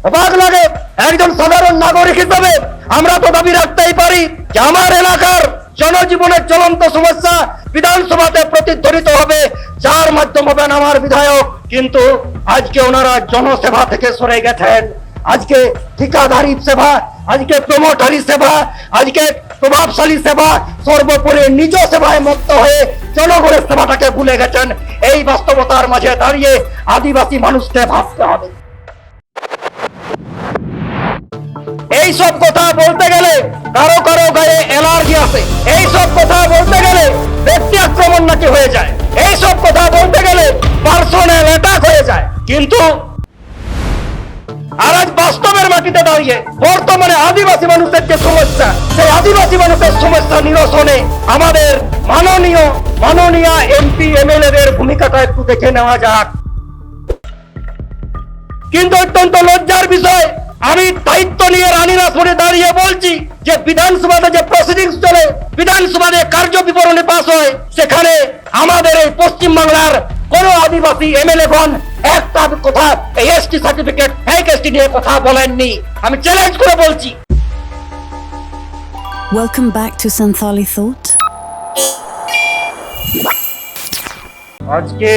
অবাক লাগে। একজন সাধারণ নাগরিক হিসেবে আমরা তো দাবি রাখতেই পারি যে আমার এলাকার জনজীবনের জ্বলন্ত সমস্যা বিধানসভাতে প্রতিধ্বনিত হবে, যার মাধ্যম হবেন আমার বিধায়ক। কিন্তু আজকে ওনারা জনসেবা থেকে সরে গেছেন। আজকে ঠিকাদারি সেবা, আজকে প্রমোটারি সেবা, আজকে প্রভাবশালী সেবা, সর্বোপরি নিজ সেবায় মত্ত হয়ে জনগণের সেবাটাকে ভুলে গেছেন। এই বাস্তবতার মাঝে দাঁড়িয়ে আদিবাসী মানুষকে ভাবতে হবে। এই সব কথা বলতে গেলে কারো কারো গায়ে অ্যালার্জি আসে। এই সব কথা বলতে গেলে ব্যক্তি আক্রমণ নাকি হয়ে যায়। এই সব কথা বলতে গেলে পার্সোনাল অ্যাটাক হয়ে যায়। কিন্তু আর আজ বাস্তবের মাটিতে দাঁড়িয়ে বর্তমানে আদিবাসী মানুষের যে সমস্যা, সেই আদিবাসী মানুষের সমস্যা নিরসনে আমাদের মাননীয় এমপি এমএলএদের ভূমিকাটা একটু দেখে নেওয়া যাক। কিন্তু অত্যন্ত লজ্জার বিষয়, আমি দায়িত্ব নিয়ে রানীনাথপুরে দাঁড়িয়ে বলছি যে বিধানসভাতে যে প্রসিডিংস চলে, বিধানসভাতে কার্য বিবরণী পাস হয়, সেখানে আমাদের এই পশ্চিম বাংলার কোন আদিবাসী এমএলএগণ একটা কথা এই এসটি সার্টিফিকেট ফেক এসটি নিয়ে কথা বলেননি। আমি চ্যালেঞ্জ করে বলছি। Welcome back to Santhali Thought. আজকে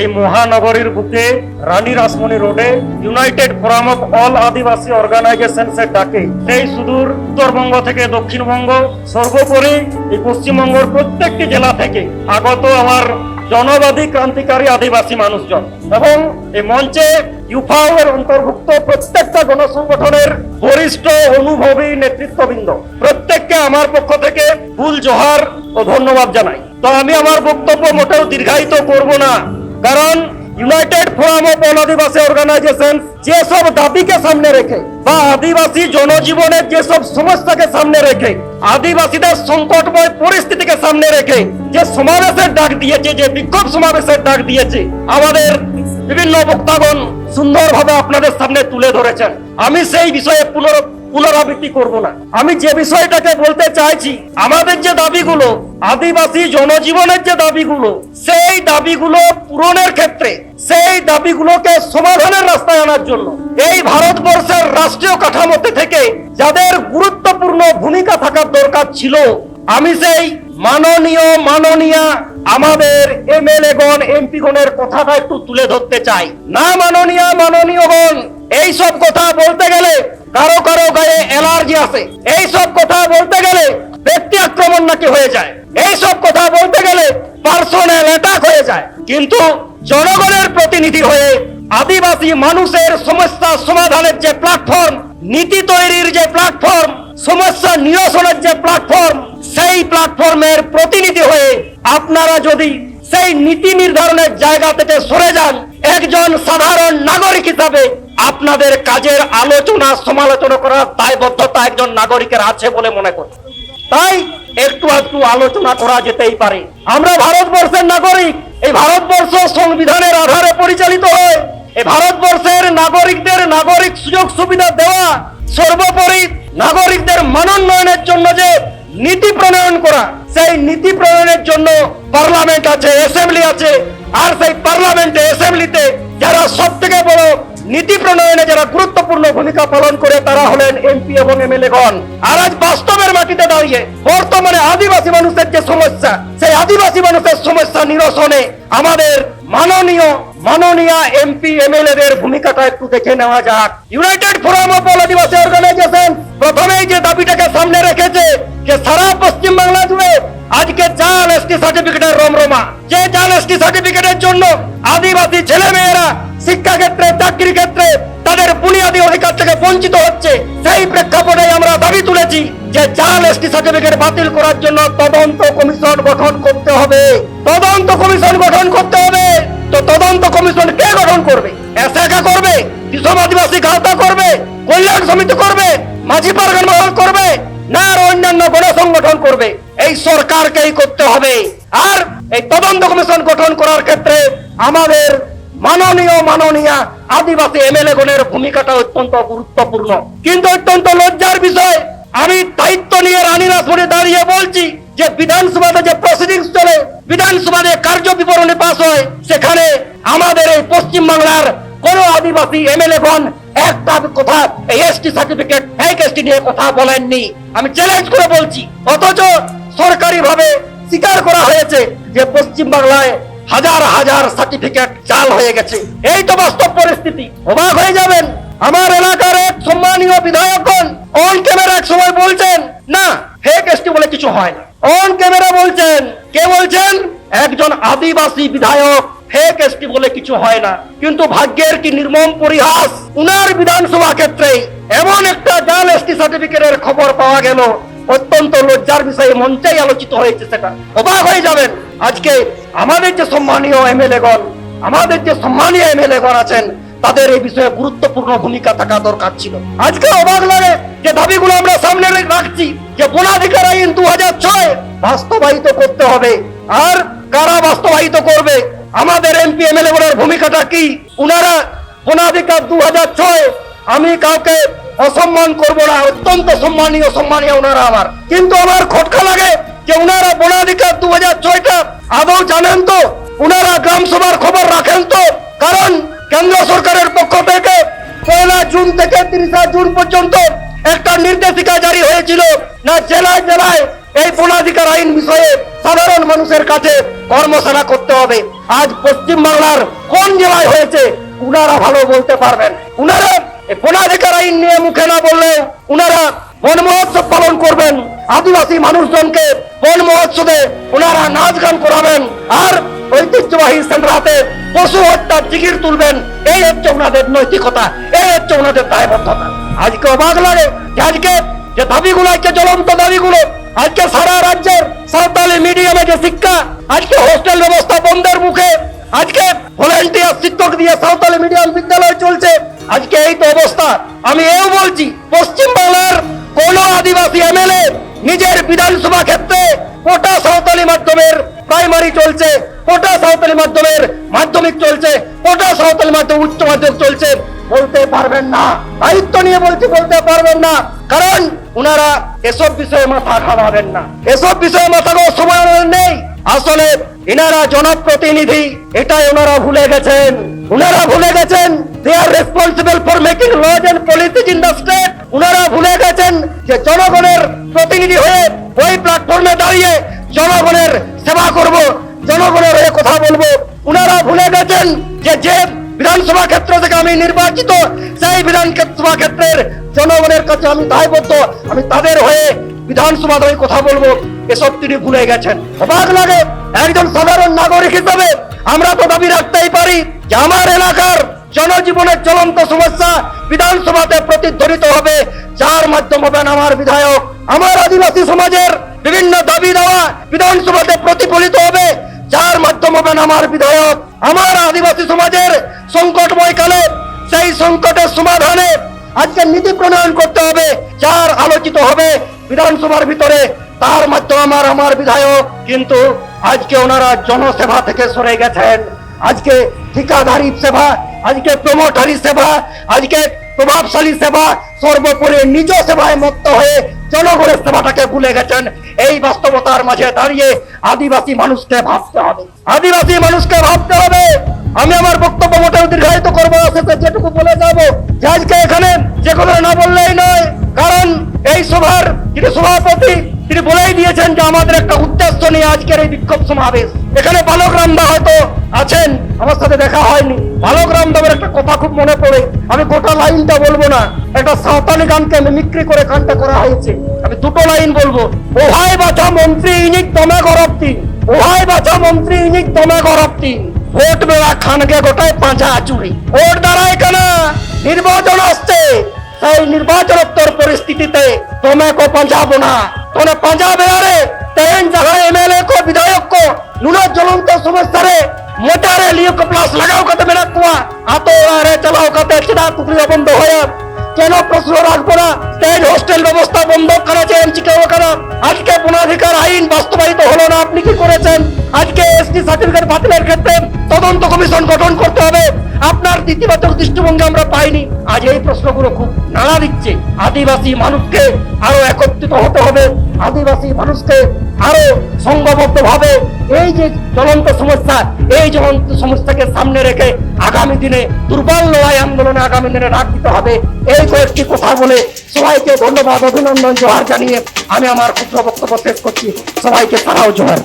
এই মহানগরীর বুকে রানী রাসমণি রোডে United Forum of All Adivasi Organisations এর ডাকে সেই সুদূর উত্তরবঙ্গ থেকে দক্ষিণবঙ্গ, সর্বোপরি এই পশ্চিমবঙ্গের প্রত্যেকটি জেলা থেকে আগত আমার জনবাদী ক্রান্তিকারী আদিবাসী মানুষজন এবং এই মঞ্চে ইউফাও এর অন্তর্ভুক্ত প্রত্যেকটা গণসংগঠনের বরিষ্ঠ অনুভবী নেতৃত্ববৃন্দ, প্রত্যেককে আমার পক্ষ থেকে ফুল জোহার ও ধন্যবাদ জানাই। তো আমি আমার বক্তব্য মোটেও দীর্ঘায়িত করব না, কারণ United Forum of All Adivasi Organisation যেসব দাবিকে সামনে রেখে বা আদিবাসী জনজীবনের যেসব সমস্যাকে সামনে রেখে, আদিবাসীদের সংকটময় পরিস্থিতিকে সামনে রেখে যে সমাবেশের ডাক দিয়েছে, যে বিক্ষোভ সমাবেশের ডাক দিয়েছে, আমাদের বিভিন্ন বক্তাগণ সুন্দরভাবে আপনাদের সামনে তুলে ধরেছেন। আমি সেই বিষয়ে পুনরাবৃত্তি করব না। আমি যে বিষয়টাকে বলতে চাইছি, আমাদের যে দাবিগুলো, আদিবাসী জনজীবনের যে দাবিগুলো, সেই দাবিগুলো পূরণের ক্ষেত্রে, সেই দাবিগুলোকে সমাধানের রাস্তায় আনার জন্য এই ভারতবর্ষের রাষ্ট্রীয় কাঠামোতে থেকে যাদের গুরুত্বপূর্ণ ভূমিকা থাকার দরকার ছিল, আমি সেই মাননীয়া আমাদের এমএলএগণ, এমপিগণের কথাটা একটু তুলে ধরতে চাই। না মাননীয়গণ, এই সব কথা বলতে গেলে কারো কারো গায়ে অ্যালার্জি আসে। এই সব কথা বলতে গেলে ব্যক্তি আক্রমণ নাকি হয়ে যায়। এই সব কথা বলতে গেলে পার্সোনাল অ্যাটাক হয়ে যায়। কিন্তু জনগণের প্রতিনিধি হয়ে আদিবাসী মানুষের সমস্যা সমাধানের যে প্ল্যাটফর্ম, নীতি তৈরির যে প্ল্যাটফর্ম, সমস্যা নিরসনের যে প্ল্যাটফর্ম, সেই প্ল্যাটফর্মের প্রতিনিধি হয়ে আপনারা যদি সেই নীতি নির্ধারণের জায়গা থেকে সরে যান, একজন সাধারণ নাগরিক হিসাবে আপনাদের কাজের আলোচনা সমালোচনা করার দায়বদ্ধতা একজন নাগরিকের আছে বলে মনে করি। তাই একটু আলোচনা করা যেতেই পারে। আমরা ভারতবর্ষের নাগরিক। এই ভারতবর্ষ সংবিধানের আধারে পরিচালিত হয়। এই ভারতবর্ষের নাগরিকদের নাগরিক সুযোগ সুবিধা দেওয়া, সর্বোপরি নাগরিকদের মানোন্নয়নের জন্য যে নীতি প্রণয়ন করা, সেই নীতি প্রণয়নের জন্য পার্লামেন্ট আছে, অ্যাসেম্বলি আছে। আর সেই পার্লামেন্টে, অ্যাসেম্বলিতে যারা সব থেকে বড় নীতি প্রণয়নে যারা গুরুত্বপূর্ণ ভূমিকা পালন করে, তারা হলেন এমপি এবং এমএলএগণ। আর আজ বাস্তবের মাটিতে দাঁড়িয়ে বর্তমানে আদিবাসী মানুষের যে সমস্যা, সেই আদিবাসী মানুষের সমস্যা নিরসনে আমাদের মাননীয় এমপি এমএলএদের ভূমিকাটা একটু দেখে নেওয়া যাক। United Forum of All Adivasi Organisation প্রথমেই যে দাবিটাকে সামনে রেখেছে যে সারা পশ্চিম বাংলা জুড়ে আজকে জাল এসটি সার্টিফিকেটের রমরমা, যে জাল এসটি সার্টিফিকেটের জন্য আদিবাসী ছেলে মেয়েরা শিক্ষা ক্ষেত্রে, চাকরি ক্ষেত্রে তাদের বুনিয়াদী অধিকার থেকে বঞ্চিত হচ্ছে। সেই প্রেক্ষাপটে আমরা দাবি তুলেছি যে জাল এসটি সার্টিফিকেট বাতিল করার জন্য তদন্ত কমিশন গঠন করতে হবে। তদন্ত কমিশন গঠন করতে হবে। তো তদন্ত কমিশন কে গঠন করবে? এসএকা করবে, কিশোর আদিবাসী খালতা করবে, কল্যাণ সমিতি করবে, মাঝি পারগান করবে, না আর অন্যান্য গণসংগঠন করবে? এই সরকারকেই করতে হবে। আর এই তদন্ত কমিশন গঠন করার ক্ষেত্রে আমাদের মাননীয় আদিবাসী এমএলএগণের ভূমিকাটা অত্যন্ত গুরুত্বপূর্ণ। কিন্তু অত্যন্ত লজ্জার বিষয়, আমি দায়িত্ব নিয়ে রানীনাথপুরে দাঁড়িয়ে বলছি যে বিধানসভাতে যে প্রসিডিংস চলে, বিধানসভাতে কার্য বিবরণী পাস হয়, সেখানে আমাদের এই পশ্চিম বাংলার কোন আদিবাসী এমএলএগণ একটা কথা এই এসটি সার্টিফিকেট ফেক এসটি নিয়ে কথা বলেননি। আমি চ্যালেঞ্জ করে বলছি, অথচ সরকারি ভাবে স্বীকার করা হয়েছে যে পশ্চিম বাংলায় হাজার হাজার সার্টিফিকেট জাল হয়ে গেছে। এই তো বাস্তব পরিস্থিতি। অবাক হয়ে যাবেন, আমার এলাকার এক সম্মানীয় বিধায়কগণ অন ক্যামেরা এক সময় বলছেন না ফেক এসটি বলে কিছু হয় না। অন ক্যামেরা বলছেন, কে বলছেন? একজন আদিবাসী বিধায়ক ফেক এসটি বলে কিছু হয় না। কিন্তু ভাগ্যের কি নির্মম পরিহাস, উনার বিধানসভা ক্ষেত্রে এমন একটা জাল এসটি সার্টিফিকেটের খবর পাওয়া গেল, অত্যন্ত লজ্জার বিষয়ে মঞ্চেই আলোচিত হয়েছে। সেটা অবাক হয়ে যাবেন। আজকে আমাদের যে সম্মানীয় এমএলএ গণ আছেন, তাদের এই বিষয়ে গুরুত্বপূর্ণ ভূমিকা থাকা দরকার ছিল। আজকে অবাক লাগে যে দাবিগুলো আমরা সামনে রাখছি, যে বনাধিকার আইন 2006 বাস্তবায়িত করতে হবে। আর কারা বাস্তবায়িত করবে? আমাদের এমপি এমএলএ গণের ভূমিকাটা কি? উনারা বনাধিকার 2006, আমি কাউকে অসম্মান করব না, অত্যন্ত সম্মানীয় উনারা আমার। কিন্তু আমার খটকা লাগে যে উনারা বনাধিকার 2006টা আদৌ জানেন তো? উনারা গ্রাম সভার খবর রাখেন তো? কারণ কেন্দ্র সরকারের পক্ষ থেকে 1 জুন থেকে 30 জুন পর্যন্ত একটা নির্দেশিকা জারি হয়েছিল না জেলায় জেলায় এই বনাধিকার আইন বিষয়ে সাধারণ মানুষের কাছে কর্মশালা করতে হবে। আজ পশ্চিম বাংলার কোন জেলায় হয়েছে উনারা ভালো বলতে পারবেন। উনারা বনাধিকার আইন নিয়ে মুখে না বললে উনারা বন মহোৎসব পালন করবেন, আদিবাসী মানুষজনকে বন মহোৎসবে ওনারা নাচ গান করাবেন, আর ঐতিহ্যবাহী সেন্দ্রাতে পশু হত্যার জিগির তুলবেন। এই হচ্ছে ওনাদের নৈতিকতা, এই হচ্ছে ওনাদের দায়বদ্ধতা। আজকে অবাক লাগে যে আজকে যে দাবিগুলো, আজকে জ্বলন্ত দাবিগুলো, আজকে সারা রাজ্যের সাঁওতালি মিডিয়ামে যে শিক্ষা, আজকে হোস্টেল ব্যবস্থা বন্ধের মুখে, আজকে ভলেন্টিয়ার শিক্ষক দিয়ে সাঁওতালি মিডিয়াম বিদ্যালয় চলছে। আজকে এই তো অবস্থা। আমি এও বলছি, পশ্চিম বাংলার কোন আদিবাসী এমএলএ নিজের বিধানসভা ক্ষেত্রে কোটা সাঁওতালি মাধ্যমের প্রাইমারি চলছে, কোটা সাঁওতালি মাধ্যমের মাধ্যমিক চলছে, কোটা সাঁওতালি মাধ্যম উচ্চ মাধ্যমিক চলছে বলতে পারবেন না। দায়িত্ব নিয়ে বলতে পারবেন না, কারণ উনারা এসব বিষয়ে মাথা ঘামাবেন না, এসব বিষয়ে মাথা ঘামানোর সময় নেই। আসলে এনারা জনপ্রতিনিধি, এটাই ওনারা ভুলে গেছেন। উনারা ভুলে গেছেন they are responsible for making laws and policies in the state. উনারা ভুলে গেছেন যে জনগণের প্রতিনিধি হয়ে ওই প্ল্যাটফর্মে দাঁড়িয়ে জনগণের সেবা করব, জনগণের হয়ে কথা বলবো। উনারা ভুলে গেছেন যে বিধানসভা ক্ষেত্র থেকে আমি নির্বাচিত, সেই বিধানসভা ক্ষেত্রের জনগণের কাছে আমি দায়বদ্ধ, আমি তাদের হয়ে বিধানসভাতে কথা বলবো। এসব তিনি ভুলে গেছেন। অবাক লাগে, একজন সাধারণ নাগরিক হিসেবে আমরা তো দাবি রাখতেই পারি যে আমার এলাকার জনজীবনের জ্বলন্ত সমস্যা বিধানসভাতে প্রতিধ্বনিত হবে, যার মাধ্যম হবেন আমার বিধায়ক। আমার আদিবাসী সমাজের বিভিন্ন দাবি দেওয়া বিধানসভাতে প্রতিফলিত হবে, যার মাধ্যম হবেন আমার বিধায়ক। আমার আদিবাসী সমাজের সংকটময় কালে সেই সংকটের সমাধানে আজকে নীতি প্রণয়ন করতে হবে, যার আলোচিত হবে বিধানসভার ভিতরে, তার মাধ্যমে আমার বিধায়ক। কিন্তু আজকে ওনারা জনসেবা থেকে সরে গেছেন। আজকে ঠিকাদারি সেবা, আজকে প্রমোটারি সেবা, আজকে প্রভাবশালী সেবা, সর্বোপরি নিজ সেবায় মত্ত হয়ে জনগণের সেবাটাকে ভুলে গেছেন। এই বাস্তবতার মাঝে দাঁড়িয়ে আদিবাসী মানুষকে ভাবতে হবে, আদিবাসী মানুষকে ভাবতে হবে। আমি আমার বক্তব্য মোটেও দীর্ঘায়িত করবো না, শেষে যেটুকু বলে যাবো যে আজকে এখানে যে কোনো না বললেই নয়, কারণ এই সভার যিনি সভাপতি তিনি বলেই দিয়েছেন যে আমাদের একটা উদ্দেশ্য নিয়ে আজকের এই বিক্ষোভ সমাবেশ। এখানে বালক রামদা হয়তো আছেন, আমার সাথে দেখা হয়নি। বালক রামদার একটা কথা খুব মনে পড়ে, আমি গোটা লাইনটা বলবো না, একটা সাঁওতালি গানকে মিমিক্রি করে গানটা করা হয়েছে, আমি দুটো লাইন বলবো। ওহাই বাছা মন্ত্রী ইনিক দমে গরবতি, ওহাই বাছা মন্ত্রী ইনিক দমে গরবতি, ভোট বেড়া খানকে গোটায় পাঁচা চুরি। ভোট দাঁড়ায় কেন? নির্বাচন আসছে, সেই নির্বাচনোত্তর পরিস্থিতিতে তোমাকে পাঁচাবো না, তোমরা পাঁচাবে আরে তেন जगह एमएलए को विधायक को नुना ज्वलंत समस्या रे मोटारे लियो को प्लास लगाओ कते मेरा कुआ आतो रे चलाओ कते चिदा कुकरी बंद होया কেন প্রশ্ন রাখবো না? স্টেট হোস্টেল ব্যবস্থা বন্ধ করেছেন চিকাগো কেন? আজকে বনাধিকার আইন বাস্তবায়িত হলো না, আপনি কি করেছেন? আজকে এসটি সার্টিফিকেট বাতিলের ক্ষেত্রে তদন্ত কমিশন গঠন করতে হবে, আপনার ইতিবাচক দৃষ্টিভঙ্গি আমরা পাইনি। আজ এই প্রশ্নগুলো খুব নাড়া দিচ্ছে। আদিবাসী মানুষকে আরো একত্রিত হতে হবে, আদিবাসী মানুষকে আরো সংঘবদ্ধ ভাবে এই যে জ্বলন্ত সমস্যা, এই জ্বলন্ত সমস্যাকে সামনে রেখে আগামী দিনে দুর্বল লড়াই আন্দোলনে আগামী দিনে ডাক দিতে হবে। এই কয়েকটি কথা বলে সবাইকে ধন্যবাদ, অভিনন্দন, জোহার জানিয়ে আমি আমার ক্ষুদ্র বক্তব্য শেষ করছি। সবাইকে সারাও জোহার।